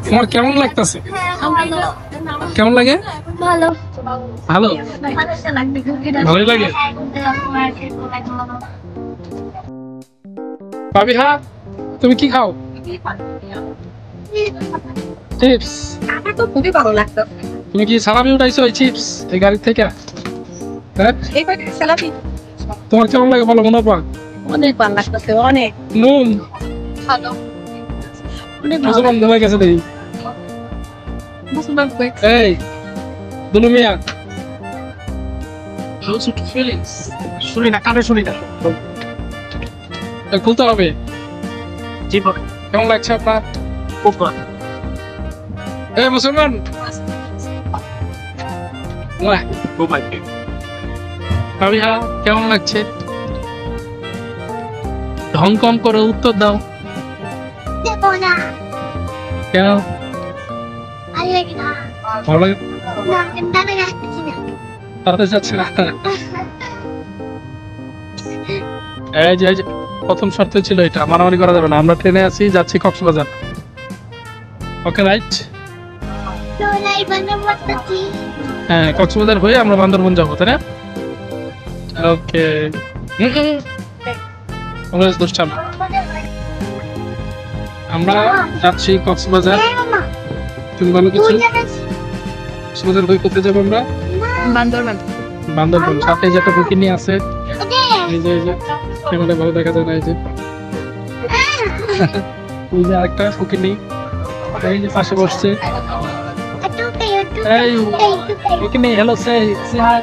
তোমার কেমন লাগতেছে? কেমন লাগে? ভালো ভালো ভালোই লাগে। পাবিহা, তুমি কি খাও? চিপস। আমার তো খুবই ভালো লাগতো। তুমি কি সালামি উঠাইছো এই চিপস এই গাড়ি থেকে? হ্যাঁ, এবার সালামি তোমার কেমন লাগে বলো মনে পা? অনেক ভালো লাগতেছে, অনেক নুন ভালো, অনেক ভালো। মুসলমান হয়ে গেছে দেখি। মুসলমান হয়ে এই দুলু মিয়া, শুনি না, কানে শুনি না, খুলতে হবে। জি ভাই, কেমন লাগছে আপনার? খুব ভালো। এই মুসলমান, বাহ, খুব ভালো। পাবিহা কেমন লাগছে? ঢং কম করে উত্তর দাও। দেবো না, কেন ভালো লাগে না, ভালো লাগে? না না যাচ্ছি না। তাতে যাচ্ছে না। এই যে প্রথম শর্ত ছিল এটা, মারামারি করা যাবে না। আমরা ট্রেনে আছি, যাচ্ছি কক্সবাজার। Okay right? লোলাই বানাবো। হ্যাঁ, কক্সবাজার হয়ে আমরা বান্দরবন যাবো, তাই না? ওকে। দুষ্টাম, আমরা যাচ্ছি কক্সবাজার। তুমি বলো কিছু। কক্সবাজার হয়ে করতে যাবো আমরা বান্দরবান। বান্দরবন। সাথে যে একটা বুকিং নিয়ে আছে, এই যে ক্যামেরা ভালো দেখা যায় না, এই যে এই যে আরেকটা বুকিং নেই, এই যে পাশে বসছে। এই বুকিং নেই, হ্যালো সে হাই।